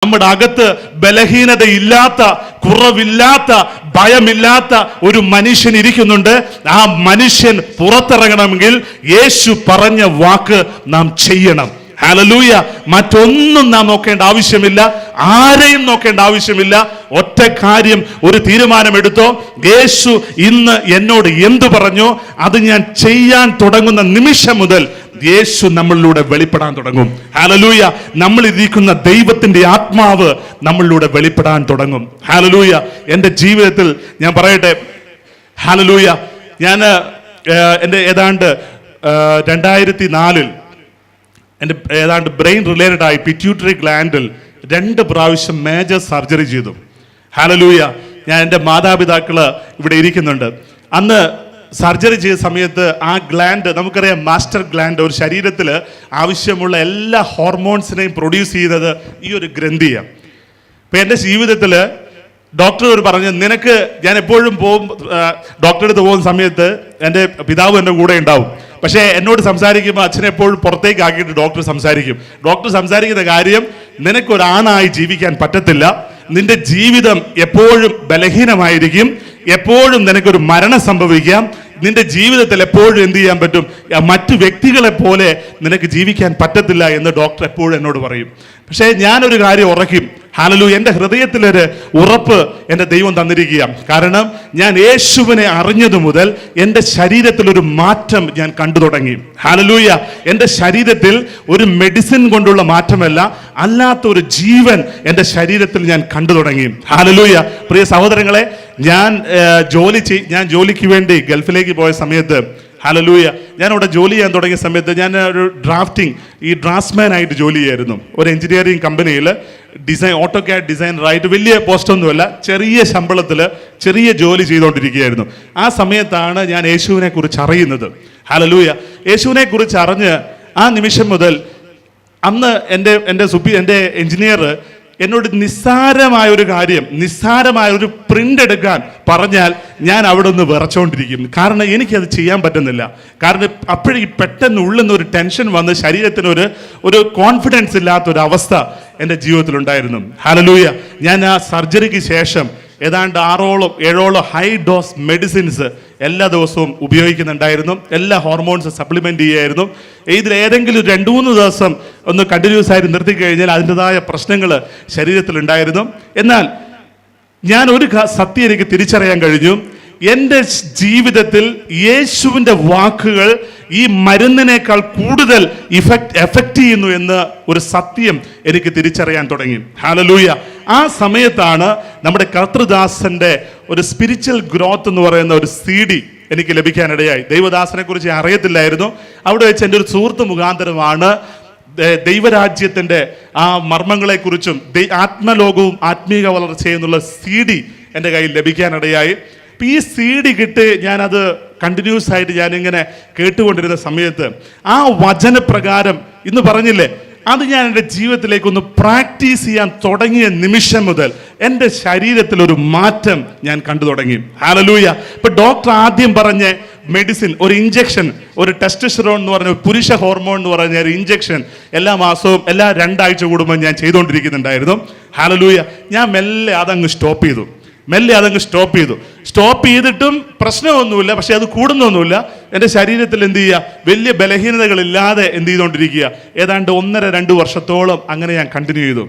നമ്മുടെ അകത്ത് ബലഹീനതയില്ലാത്ത, കുറവില്ലാത്ത, ഭയമില്ലാത്ത ഒരു മനുഷ്യൻ ഇരിക്കുന്നുണ്ട്. ആ മനുഷ്യൻ പുറത്തിറങ്ങണമെങ്കിൽ യേശു പറഞ്ഞ വാക്ക് നാം ചെയ്യണം. ഹല്ലേലൂയ. മറ്റൊന്നും നാം നോക്കേണ്ട ആവശ്യമില്ല, ആരെയും നോക്കേണ്ട ആവശ്യമില്ല. ഒറ്റ കാര്യം, ഒരു തീരുമാനമെടുത്തോ. യേശു ഇന്ന് എന്നോട് എന്തു പറഞ്ഞു അത് ഞാൻ ചെയ്യാൻ തുടങ്ങുന്ന നിമിഷം മുതൽ യേശു നമ്മളിലൂടെ വെളിപ്പെടാൻ തുടങ്ങും. ഹല്ലേലൂയ. നമ്മൾ ഇരിക്കുന്ന ദൈവത്തിന്റെ ആത്മാവ് നമ്മളിലൂടെ വെളിപ്പെടാൻ തുടങ്ങും. ഹല്ലേലൂയ. എൻ്റെ ജീവിതത്തിൽ ഞാൻ പറയട്ടെ, ഹല്ലേലൂയ, ഞാൻ എൻ്റെ ഏതാണ്ട് 2004 എൻ്റെ ഏതാണ്ട് ബ്രെയിൻ റിലേറ്റഡ് ആയി പിറ്റ്യൂട്ടറി ഗ്ലാൻഡിൽ 2 പ്രാവശ്യം മേജർ സർജറി ചെയ്തു. ഹല്ലേലൂയ. ഞാൻ എൻ്റെ മാതാപിതാക്കള് ഇവിടെ ഇരിക്കുന്നുണ്ട്. അന്ന് സർജറി ചെയ്ത സമയത്ത് ആ ഗ്ലാൻഡ്, നമുക്കറിയാം മാസ്റ്റർ ഗ്ലാൻഡ്, ഒരു ശരീരത്തിൽ ആവശ്യമുള്ള എല്ലാ ഹോർമോൺസിനെയും പ്രൊഡ്യൂസ് ചെയ്യുന്നത് ഈ ഒരു ഗ്രന്ഥിയാണ്. ഇപ്പം എൻ്റെ ജീവിതത്തിൽ ഡോക്ടർ പറഞ്ഞു, നിനക്ക്, ഞാൻ എപ്പോഴും ഡോക്ടറെ അടുത്ത് പോകുന്ന സമയത്ത് എൻ്റെ പിതാവ് എൻ്റെ കൂടെ ഉണ്ടാവും. പക്ഷേ എന്നോട് സംസാരിക്കുമ്പോൾ അച്ഛനെ എപ്പോഴും പുറത്തേക്ക് ആക്കിയിട്ട് ഡോക്ടർ സംസാരിക്കും. ഡോക്ടർ സംസാരിക്കുന്ന കാര്യം, നിനക്കൊരാണായി ജീവിക്കാൻ പറ്റത്തില്ല, നിന്റെ ജീവിതം എപ്പോഴും ബലഹീനമായിരിക്കും, എപ്പോഴും നിനക്കൊരു മരണം സംഭവിക്കാം, നിന്റെ ജീവിതത്തിൽ എപ്പോഴും എന്ത് ചെയ്യാൻ പറ്റും, മറ്റു വ്യക്തികളെ പോലെ നിനക്ക് ജീവിക്കാൻ പറ്റത്തില്ല എന്ന് ഡോക്ടർ എപ്പോഴും എന്നോട് പറയും. പക്ഷേ ഞാനൊരു കാര്യം ഉറക്കും. ഹല്ലേലൂയ. എൻ്റെ ഹൃദയത്തിലൊരു ഉറപ്പ് എൻ്റെ ദൈവം തന്നിരിക്കുക. കാരണം ഞാൻ യേശുവിനെ അറിഞ്ഞതു മുതൽ എൻ്റെ ശരീരത്തിലൊരു മാറ്റം ഞാൻ കണ്ടു തുടങ്ങി. ഹല്ലേലൂയ. എൻ്റെ ശരീരത്തിൽ ഒരു മെഡിസിൻ കൊണ്ടുള്ള മാറ്റമല്ല, അല്ലാത്ത ഒരു ജീവൻ എൻ്റെ ശരീരത്തിൽ ഞാൻ കണ്ടു തുടങ്ങി. ഹല്ലേലൂയ. പ്രിയ സഹോദരങ്ങളെ, ഞാൻ ജോലിക്ക് വേണ്ടി ഗൾഫിലേക്ക് പോയ സമയത്ത്, ഹല്ലേലൂയ, ഞാനവിടെ ജോലി ചെയ്യാൻ തുടങ്ങിയ സമയത്ത് ഞാൻ ഒരു ഡ്രാഫ്റ്റ്സ്മാൻ ആയിട്ട് ജോലി ചെയ്യായിരുന്നു. ഒരു എഞ്ചിനീയറിംഗ് കമ്പനിയിൽ ഓട്ടോകാഡ് ഡിസൈനറായിട്ട്. വലിയ പോസ്റ്റൊന്നുമല്ല, ചെറിയ ശമ്പളത്തിൽ ചെറിയ ജോലി ചെയ്തുകൊണ്ടിരിക്കുകയായിരുന്നു. ആ സമയത്താണ് ഞാൻ യേശുവിനെ കുറിച്ച് അറിയുന്നത്. ഹല്ലേലൂയ. യേശുവിനെ കുറിച്ച് അറിഞ്ഞ് ആ നിമിഷം മുതൽ അന്ന് എൻ്റെ എഞ്ചിനീയർ എന്നോട് നിസ്സാരമായ ഒരു കാര്യം, നിസ്സാരമായ ഒരു പ്രിന്റ് എടുക്കാൻ പറഞ്ഞാൽ ഞാൻ അവിടെ നിന്ന് വിറച്ചുകൊണ്ടിരിക്കും. കാരണം എനിക്കത് ചെയ്യാൻ പറ്റുന്നില്ല. കാരണം അപ്പോഴേ പെട്ടെന്ന് ഉള്ളിൽ നിന്ന് ഒരു ടെൻഷൻ വന്ന് ശരീരത്തിന് ഒരു കോൺഫിഡൻസ് ഇല്ലാത്തൊരു അവസ്ഥ എൻ്റെ ജീവിതത്തിലുണ്ടായിരുന്നു. ഹല്ലേലൂയ. ഞാൻ ആ സർജറിക്ക് ശേഷം ഏതാണ്ട് 6-7 ഹൈ ഡോസ് മെഡിസിൻസ് എല്ലാ ദിവസവും ഉപയോഗിക്കുന്നുണ്ടായിരുന്നു. എല്ലാ ഹോർമോൺസ് സപ്ലിമെൻ്റ് ചെയ്യായിരുന്നു. ഇതിൽ ഏതെങ്കിലും 2-3 ദിവസം ഒന്ന് കണ്ടിന്യൂസ് ആയിട്ട് നിർത്തിക്കഴിഞ്ഞാൽ അതിൻ്റെതായ പ്രശ്നങ്ങൾ ശരീരത്തിലുണ്ടായിരുന്നു. എന്നാൽ ഞാൻ ഒരു സത്യം എനിക്ക് തിരിച്ചറിയാൻ കഴിഞ്ഞു. എൻ്റെ ജീവിതത്തിൽ യേശുവിൻ്റെ വാക്കുകൾ ഈ മരുന്നിനേക്കാൾ കൂടുതൽ എഫക്റ്റ് ചെയ്യുന്നു എന്ന് ഒരു സത്യം എനിക്ക് തിരിച്ചറിയാൻ തുടങ്ങി. ഹല്ലേലൂയ. ആ സമയത്താണ് നമ്മുടെ കർത്തൃദാസന്റെ ഒരു സ്പിരിച്വൽ ഗ്രോത്ത് എന്ന് പറയുന്ന ഒരു CD എനിക്ക് ലഭിക്കാനിടയായി. ദൈവദാസനെ കുറിച്ച് അറിയത്തില്ലായിരുന്നു. അവിടെ വെച്ച് എൻ്റെ ഒരു സുഹൃത്ത് മുഖാന്തരമാണ് ദൈവരാജ്യത്തിൻ്റെ ആ മർമ്മങ്ങളെക്കുറിച്ചും ആത്മലോകവും ആത്മീക വളർച്ചയെന്നുള്ള CD എൻ്റെ കയ്യിൽ ലഭിക്കാനിടയായി. ഈ CD കിട്ടി ഞാനത് കണ്ടിന്യൂസ് ആയിട്ട് ഞാനിങ്ങനെ കേട്ടുകൊണ്ടിരുന്ന സമയത്ത് ആ വചനപ്രകാരം ഇന്ന് പറഞ്ഞില്ലേ, അത് ഞാൻ എൻ്റെ ജീവിതത്തിലേക്കൊന്ന് പ്രാക്ടീസ് ചെയ്യാൻ തുടങ്ങിയ നിമിഷം മുതൽ എൻ്റെ ശരീരത്തിൽ ഒരു മാറ്റം ഞാൻ കണ്ടു തുടങ്ങി. ഹല്ലേലൂയ. ഇപ്പൊ ഡോക്ടർ ആദ്യം പറഞ്ഞ മെഡിസിൻ, ഒരു ഇഞ്ചക്ഷൻ, ഒരു ടെസ്റ്റോസ്റ്റെറോൺ എന്ന് പറഞ്ഞ പുരുഷ ഹോർമോൺ എന്ന് പറഞ്ഞ ഒരു ഇഞ്ചക്ഷൻ എല്ലാ മാസവും, എല്ലാ 2 ആഴ്ച കൂടുമ്പോൾ ഞാൻ ചെയ്തുകൊണ്ടിരിക്കുന്നുണ്ടായിരുന്നു. ഹല്ലേലൂയ. ഞാൻ മെല്ലെ അതങ്ങ് സ്റ്റോപ്പ് ചെയ്തു. സ്റ്റോപ്പ് ചെയ്തിട്ടും പ്രശ്നമൊന്നുമില്ല, പക്ഷെ അത് കൂടുന്നൊന്നുമില്ല. എൻ്റെ ശരീരത്തിൽ എന്ത് ചെയ്യുക, വലിയ ബലഹീനതകളില്ലാതെ എന്ത് ചെയ്തുകൊണ്ടിരിക്കുക. ഏതാണ്ട് 1.5-2 വർഷത്തോളം അങ്ങനെ ഞാൻ കണ്ടിന്യൂ ചെയ്തു.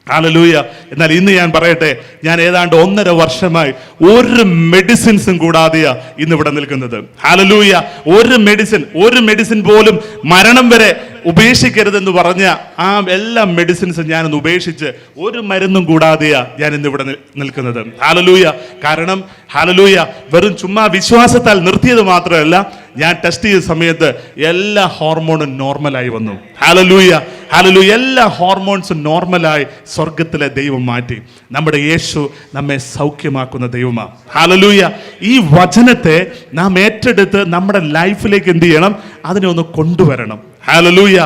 ഹല്ലേലൂയ. എന്നാൽ ഇന്ന് ഞാൻ പറയട്ടെ, ഞാൻ ഏതാണ്ട് 1.5 വർഷമായി ഒരു മെഡിസിൻസും കൂടാതെയാ ഇന്നിവിടെ നിൽക്കുന്നത്. ഹല്ലേലൂയ. ഒരു മെഡിസിൻ പോലും മരണം വരെ ഉപേക്ഷിക്കരുതെന്ന് പറഞ്ഞ ആ എല്ലാ മെഡിസിൻസും ഞാനൊന്ന് ഉപേക്ഷിച്ച് ഒരു മരുന്നും കൂടാതെയാ ഞാൻ ഇന്നിവിടെ നിൽക്കുന്നത്. ഹല്ലേലൂയ. കാരണം ഹല്ലേലൂയ, വെറും ചുമ്മാ വിശ്വാസത്താൽ നിർത്തിയത് മാത്രമല്ല, ഞാൻ ടെസ്റ്റ് ചെയ്ത സമയത്ത് എല്ലാ ഹോർമോണും നോർമലായി വന്നു. ഹല്ലേലൂയ. ഹല്ലേലൂയ. എല്ലാ ഹോർമോൺസും നോർമലായി സ്വർഗത്തിലെ ദൈവം മാറ്റി. നമ്മുടെ യേശു നമ്മെ സൗഖ്യമാക്കുന്ന ദൈവമാണ്. ഹല്ലേലൂയ. ഈ വചനത്തെ നാം ഏറ്റെടുത്ത് നമ്മുടെ ലൈഫിലേക്ക് എന്ത് ചെയ്യണം, അതിനെ ഒന്ന് കൊണ്ടുവരണം. ഹല്ലേലൂയ.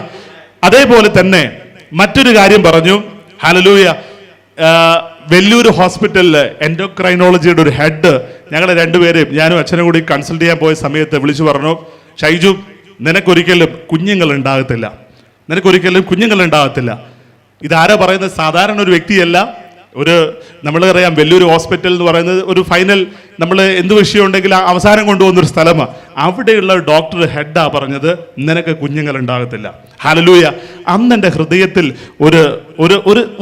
അതേപോലെ തന്നെ മറ്റൊരു കാര്യം പറഞ്ഞു. ഹല്ലേലൂയ. വെല്ലൂർ ഹോസ്പിറ്റലിൽ എൻഡോക്രൈനോളജിയുടെ ഒരു ഹെഡ് ഞങ്ങളെ 2 പേരെയും, ഞാനും അച്ഛനും കൂടി കൺസൾട്ട് ചെയ്യാൻ പോയ സമയത്ത് വിളിച്ചു പറഞ്ഞു, ഷൈജു, നിനക്കൊരിക്കലും കുഞ്ഞുങ്ങൾ ഉണ്ടാകത്തില്ല. ഇതാരാ പറയുന്നത്? സാധാരണ ഒരു വ്യക്തിയല്ല. നമ്മളറിയാം, വലിയൊരു ഹോസ്പിറ്റൽ എന്ന് പറയുന്നത് ഒരു ഫൈനൽ, നമ്മൾ എന്ത് വിഷയം ഉണ്ടെങ്കിൽ അവസാനം കൊണ്ടുപോകുന്നൊരു സ്ഥലമാണ്. അവിടെയുള്ള ഡോക്ടർ ഹെഡാ പറഞ്ഞത്, നിനക്ക് കുഞ്ഞുങ്ങൾ ഉണ്ടാകത്തില്ല. ഹല്ലേലൂയ. അന്ന് എൻ്റെ ഹൃദയത്തിൽ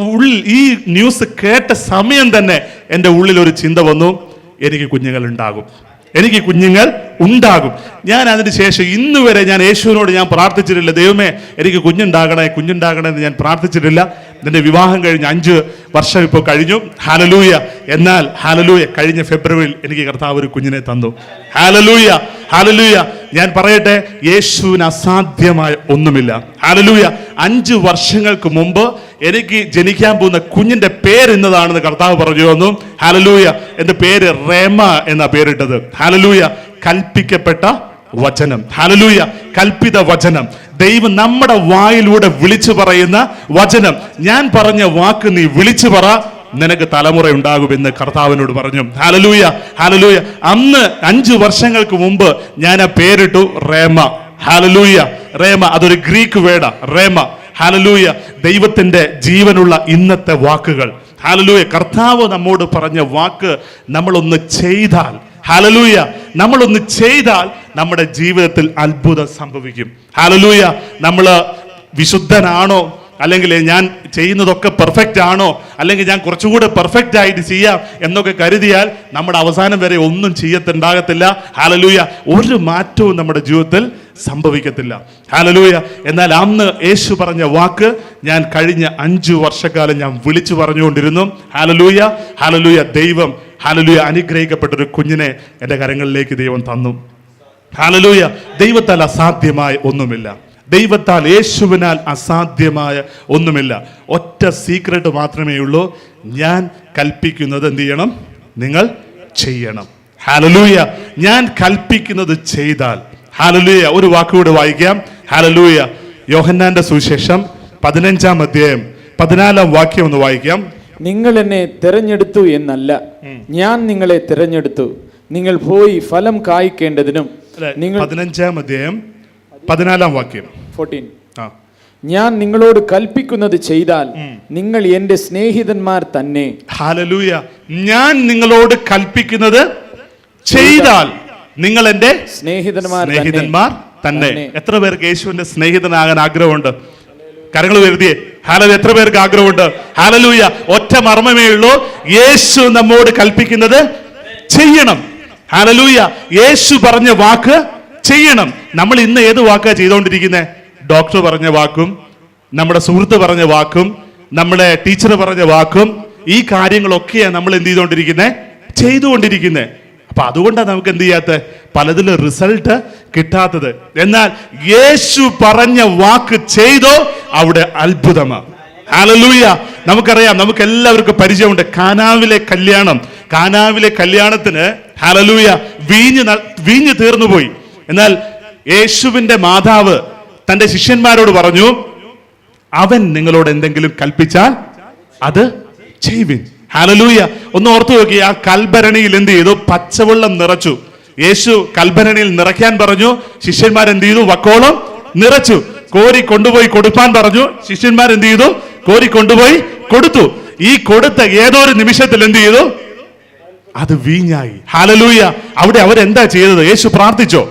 ഉള്ളിൽ ഈ ന്യൂസ് കേട്ട സമയം തന്നെ എൻ്റെ ഉള്ളിൽ ഒരു ചിന്ത വന്നു, എനിക്ക് കുഞ്ഞുങ്ങൾ ഉണ്ടാകും, എനിക്ക് കുഞ്ഞുങ്ങൾ ഉണ്ടാകും. ഞാൻ അതിന് ശേഷം ഇന്ന് വരെ ഞാൻ യേശുവിനോട് ഞാൻ പ്രാർത്ഥിച്ചിട്ടില്ല, ദൈവമേ എനിക്ക് കുഞ്ഞുണ്ടാകണേ എന്ന് ഞാൻ പ്രാർത്ഥിച്ചിട്ടില്ല. എൻ്റെ വിവാഹം കഴിഞ്ഞ് 5 വർഷം ഇപ്പോൾ കഴിഞ്ഞു. ഹല്ലേലൂയ. എന്നാൽ ഹല്ലേലൂയ, കഴിഞ്ഞ ഫെബ്രുവരിയിൽ എനിക്ക് കർത്താവ് ഒരു കുഞ്ഞിനെ തന്നു. Hallelujah, hallelujah. ഞാൻ പറയട്ടെ, യേശുവിന് അസാധ്യമായ ഒന്നുമില്ല. ഹല്ലേലൂയ. 5 വർഷങ്ങൾക്ക് മുമ്പ് എനിക്ക് ജനിക്കാൻ പോകുന്ന കുഞ്ഞിന്റെ പേര് ഇന്നതാണെന്ന് കർത്താവ് പറഞ്ഞു തന്നു. ഹല്ലേലൂയ. എൻ്റെ പേര് റേമ എന്നാ പേരിട്ടത്. ഹല്ലേലൂയ. കൽപ്പിക്കപ്പെട്ട വചനം. ഹല്ലേലൂയ. കൽപ്പിത വചനം. ദൈവം നമ്മുടെ വായിലൂടെ വിളിച്ചു പറയുന്ന വചനം. ഞാൻ പറഞ്ഞ വാക്ക് നീ വിളിച്ചു പറ, നിനക്ക് തലമുറ ഉണ്ടാകുമെന്ന് കർത്താവിനോട് പറഞ്ഞു. Hallelujah, hallelujah. അന്ന് 5 വർഷങ്ങൾക്ക് മുമ്പ് ഞാൻ ആ പേരിട്ടു റേമ. ഹല്ലേലൂയ. റേമ, അതൊരു ഗ്രീക്ക് വേർഡാ, റേമ. ഹല്ലേലൂയ. ദൈവത്തിന്റെ ജീവനുള്ള ഇന്നത്തെ വാക്കുകൾ. ഹല്ലേലൂയ. കർത്താവ് നമ്മോട് പറഞ്ഞ വാക്ക് നമ്മളൊന്ന് ചെയ്താൽ, ഹല്ലേലൂയ, നമ്മളൊന്ന് ചെയ്താൽ നമ്മുടെ ജീവിതത്തിൽ അത്ഭുതം സംഭവിക്കും. ഹല്ലേലൂയ. നമ്മൾ വിശുദ്ധനാണോ, അല്ലെങ്കിൽ ഞാൻ ചെയ്യുന്നതൊക്കെ പെർഫെക്റ്റ് ആണോ, അല്ലെങ്കിൽ ഞാൻ കുറച്ചുകൂടെ പെർഫെക്റ്റ് ആയിട്ട് ചെയ്യാം എന്നൊക്കെ കരുതിയാൽ നമ്മുടെ അവസാനം വരെ ഒന്നും ചെയ്യത്തുണ്ടാകത്തില്ല. ഹല്ലേലൂയ. ഒരു മാറ്റവും നമ്മുടെ ജീവിതത്തിൽ സംഭവിക്കത്തില്ല. ഹല്ലേലൂയ. എന്നാൽ അന്ന് യേശു പറഞ്ഞ വാക്ക് ഞാൻ കഴിഞ്ഞ 5 വർഷക്കാലം ഞാൻ വിളിച്ചു പറഞ്ഞുകൊണ്ടിരുന്നു. Hallelujah, hallelujah. ദൈവം, ഹല്ലേലൂയ, അനുഗ്രഹിക്കപ്പെട്ടൊരു കുഞ്ഞിനെ എൻ്റെ കരങ്ങളിലേക്ക് ദൈവം തന്നു. ഹല്ലേലൂയ. ദൈവത്താൽ അസാധ്യമായ ഒന്നുമില്ല. ദൈവത്താൽ, യേശുവിനാൽ അസാധ്യമായ ഒന്നുമില്ല. ഒറ്റ സീക്രട്ട് മാത്രമേ ഉള്ളൂ, ഞാൻ കൽപ്പിക്കുന്നത് എന്ത് ചെയ്യണം? നിങ്ങൾ ചെയ്യണം. ഹല്ലേലൂയ. ഞാൻ കൽപ്പിക്കുന്നത് ചെയ്താൽ. ഹല്ലേലൂയ. ഒരു വാക്കുകൂടെ വായിക്കാം. ഹല്ലേലൂയ. യോഹന്നാന്റെ സുവിശേഷം 15-ാം അധ്യായം 14-ാം വാക്യം ഒന്ന് വായിക്കാം. നിങ്ങൾ എന്നെ തിരഞ്ഞെടുത്തു എന്നല്ല, ഞാൻ നിങ്ങളെ തിരഞ്ഞെടുത്തു, നിങ്ങൾ പോയി ഫലം കായ്ക്കേണ്ടതിനും. 15-ാം അധ്യായം 14-ാം വാക്യം 14. ഞാൻ നിങ്ങളോട് കൽപ്പിക്കുന്നത് ചെയ്താൽ നിങ്ങൾ എന്റെ സ്നേഹിതന്മാർ തന്നെ. ഹല്ലേലൂയ. ഞാൻ നിങ്ങളോട് കൽപ്പിക്കുന്നത് ചെയ്താൽ നിങ്ങൾ എന്റെ സ്നേഹിതന്മാർ തന്നെ. എത്ര പേർക്ക് യേശുവിന്റെ സ്നേഹിതനാകാൻ ആഗ്രഹമുണ്ട്? കരങ്ങൾ ഉയർത്തിയേ. ഹല്ലേലൂയ. എത്ര പേർക്ക് ആഗ്രഹമുണ്ട്? ഹല്ലേലൂയ. ഒറ്റ മർമ്മമേ ഉള്ളൂ, യേശു നമ്മോട് കൽപ്പിക്കുന്നത് ചെയ്യണം. ഹല്ലേലൂയ. യേശു പറഞ്ഞ വാക്ക് ചെയ്യണം. നമ്മൾ ഇന്ന് ഏത് വാക്കാ ചെയ്തുകൊണ്ടിരിക്കുന്നത്? ഡോക്ടർ പറഞ്ഞ വാക്കും, നമ്മുടെ സുഹൃത്ത് പറഞ്ഞ വാക്കും, നമ്മുടെ ടീച്ചർ പറഞ്ഞ വാക്കും, ഈ കാര്യങ്ങളൊക്കെയാണ് നമ്മൾ എന്ത് ചെയ്തുകൊണ്ടിരിക്കുന്നത്. അപ്പൊ അതുകൊണ്ടാണ് നമുക്ക് എന്ത് ചെയ്യാത്ത, പലതിലും റിസൾട്ട് കിട്ടാത്തത്. എന്നാൽ യേശു പറഞ്ഞ വാക്ക് ചെയ്തോ അവിടെ അത്ഭുതമാണ്. ഹല്ലേലൂയ. നമുക്കറിയാം, നമുക്ക് എല്ലാവർക്കും പരിചയമുണ്ട് കാനാവിലെ കല്യാണത്തിന് ഹല്ലേലൂയ വീഞ്ഞ് തീർന്നുപോയി. എന്നാൽ യേശുവിന്റെ മാതാവ് തന്റെ ശിഷ്യന്മാരോട് പറഞ്ഞു, അവൻ നിങ്ങളോട് എന്തെങ്കിലും കൽപ്പിച്ചാൽ അത് ചെയ്യുവിൻ. ഹല്ലേലൂയ. ഒന്ന് ഓർത്തു നോക്കി, ആ കൽഭരണിയിൽ എന്ത് ചെയ്തു? പച്ചവെള്ളം നിറച്ചു. യേശു കൽഭരണിയിൽ നിറയ്ക്കാൻ പറഞ്ഞു, ശിഷ്യന്മാർ എന്ത് ചെയ്തു? വക്കോളം നിറച്ചു. കോരി കൊണ്ടുപോയി കൊടുപ്പാൻ പറഞ്ഞു, ശിഷ്യന്മാർ എന്ത് ചെയ്തു? കോരി കൊണ്ടുപോയി കൊടുത്തു. ഈ കൊടുത്ത ഏതോ ഒരു നിമിഷത്തിൽ എന്ത് ചെയ്തു? അത് വീഞ്ഞായി. ഹല്ലേലൂയ. അവിടെ അവരെന്താ ചെയ്തത്? യേശു പ്രാർത്ഥിച്ചോ?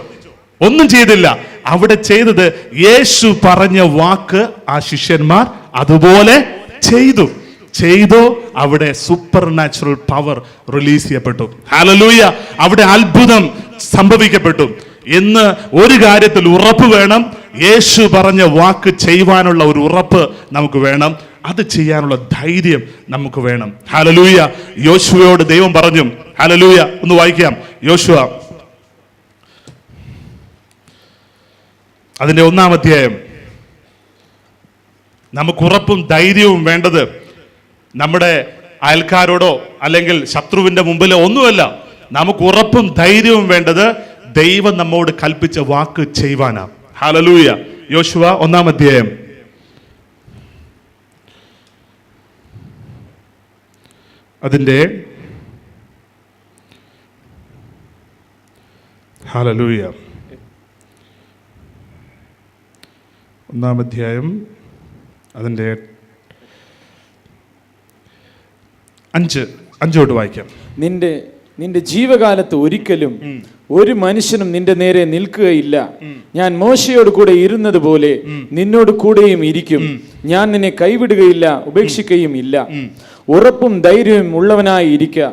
ഒന്നും ചെയ്തില്ല. അവിടെ ചെയ്തത്, യേശു പറഞ്ഞ വാക്ക് ആ ശിഷ്യന്മാർ അതുപോലെ ചെയ്തു. അവിടെ സൂപ്പർ നാച്ചുറൽ പവർ റിലീസ് ചെയ്യപ്പെട്ടു. ഹല്ലേലൂയ. അവിടെ അത്ഭുതം സംഭവിക്കപ്പെട്ടു. എന്ന് ഒരു കാര്യത്തിൽ ഉറപ്പ് വേണം, യേശു പറഞ്ഞ വാക്ക് ചെയ്യുവാനുള്ള ഒരു ഉറപ്പ് നമുക്ക് വേണം. അത് ചെയ്യാനുള്ള ധൈര്യം നമുക്ക് വേണം. ഹല്ലേലൂയ. യോശുവയോട് ദൈവം പറഞ്ഞു. ഹല്ലേലൂയ. ഒന്ന് വായിക്കാം. യോശുവ അതിന്റെ 1-ാം അധ്യായം. നമുക്ക് ഉറപ്പും ധൈര്യവും വേണ്ടത് നമ്മുടെ അയൽക്കാരോടോ അല്ലെങ്കിൽ ശത്രുവിന്റെ മുമ്പിലോ ഒന്നുമല്ല. നമുക്ക് ഉറപ്പും ധൈര്യവും വേണ്ടത് ദൈവം നമ്മോട് കൽപ്പിച്ച വാക്ക് ചെയ്യുവാനാണ്. ഹല്ലേലൂയ. യോശുവ 1-ാം അധ്യായം അതിന്റെ ഹല്ലേലൂയ 1-ാം അധ്യായം അതിന്റെ അഞ്ചോട്ട് വായിക്കാം. നിന്റെ ജീവകാലത്ത് ഒരിക്കലും ഒരു മനുഷ്യനും നിന്റെ നേരെ നിൽക്കുകയില്ല. ഞാൻ മോശയോട് കൂടെ ഇരുന്നത് പോലെ നിന്നോട് കൂടെയും ഇരിക്കും. ഞാൻ നിന്നെ കൈവിടുകയില്ല, ഉപേക്ഷിക്കുകയും ഇല്ല. ഉറപ്പും ധൈര്യവും ഉള്ളവനായി ഇരിക്കുക.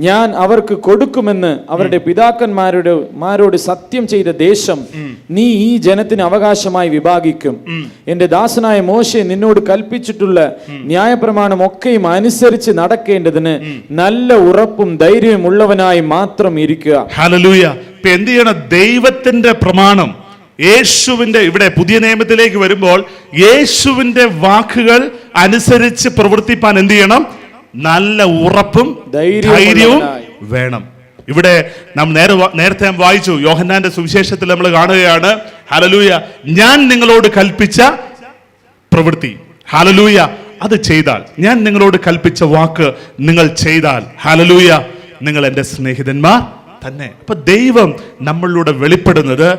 ഞാൻ അവർക്ക് കൊടുക്കുമെന്ന് അവരുടെ പിതാക്കന്മാരോട് സത്യം ചെയ്ത ദേശം നീ ഈ ജനത്തിന് അവകാശമായി വിഭാഗിക്കും. എന്റെ ദാസനായ മോശെ നിന്നോട് കൽപ്പിച്ചിട്ടുള്ള ന്യായപ്രമാണം ഒക്കെയും അനുസരിച്ച് നടക്കേണ്ടതിന് നല്ല ഉറപ്പും ധൈര്യവും ഉള്ളവനായി മാത്രം ഇരിക്കുക. ഹല്ലേലൂയ. ഇപ്പൊ എന്ത് ചെയ്യണം? ദൈവത്തിന്റെ പ്രമാണം, യേശുവിന്റെ, ഇവിടെ പുതിയ നിയമത്തിലേക്ക് വരുമ്പോൾ യേശുവിന്റെ വാക്കുകൾ അനുസരിച്ച് പ്രവർത്തിപ്പാൻ എന്ത് ചെയ്യണം? നല്ല ഉറപ്പും ധൈര്യവും വേണം. ഇവിടെ നാം നേരത്തെ വായിച്ചു, യോഹന്നാന്റെ സുവിശേഷത്തിൽ നമ്മൾ കാണുകയാണ്, ഹല്ലേലൂയ, ഞാൻ നിങ്ങളോട് കൽപ്പിച്ച പ്രവൃത്തി, ഹല്ലേലൂയ, അത് ചെയ്താൽ, ഞാൻ നിങ്ങളോട് കൽപ്പിച്ച വാക്ക് നിങ്ങൾ ചെയ്താൽ, ഹല്ലേലൂയ, നിങ്ങൾ എൻ്റെ സ്നേഹിതന്മാർ തന്നെ. അപ്പൊ ദൈവം നമ്മളിലൂടെ വെളിപ്പെടുന്നത്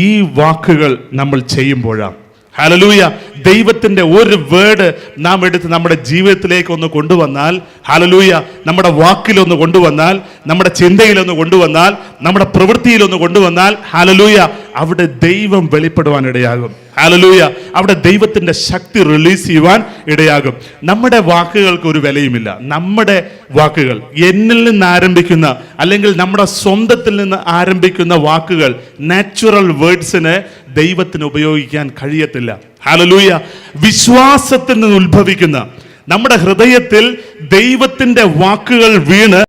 ഈ വാക്കുകൾ നമ്മൾ ചെയ്യുമ്പോഴാണ്. ഹല്ലേലൂയ. ദൈവത്തിന്റെ ഒരു വേർഡ് നാം എടുത്ത് നമ്മുടെ ജീവിതത്തിലേക്ക് ഒന്ന് കൊണ്ടുവന്നാൽ, ഹല്ലേലൂയ, നമ്മുടെ വാക്കിലൊന്ന് കൊണ്ടുവന്നാൽ, നമ്മുടെ ചിന്തയിലൊന്ന് കൊണ്ടുവന്നാൽ, നമ്മുടെ പ്രവൃത്തിയിലൊന്ന് കൊണ്ടുവന്നാൽ, ഹല്ലേലൂയ, അവിടെ ദൈവം വെളിപ്പെടുവാൻ ഇടയാകും. ഹല്ലേലൂയ. അവിടെ ദൈവത്തിന്റെ ശക്തി റിലീസ് ചെയ്യുവാൻ ഇടയാകും. നമ്മുടെ വാക്കുകൾക്ക് ഒരു വിലയുമില്ല. നമ്മുടെ വാക്കുകൾ, എന്നിൽ നിന്ന് ആരംഭിക്കുന്ന അല്ലെങ്കിൽ നമ്മുടെ സ്വന്തത്തിൽ നിന്ന് ആരംഭിക്കുന്ന വാക്കുകൾ, നാച്ചുറൽ വേർഡ്സിന് ദൈവത്തിന് ഉപയോഗിക്കാൻ കഴിയത്തില്ല. ഹല്ലേലൂയ. വിശ്വാസത്തിൽ നിന്ന് ഉത്ഭവിക്കുന്ന നമ്മുടെ ഹൃദയത്തിൽ ദൈവത്തിന്റെ വാക്കുകൾ വീണ്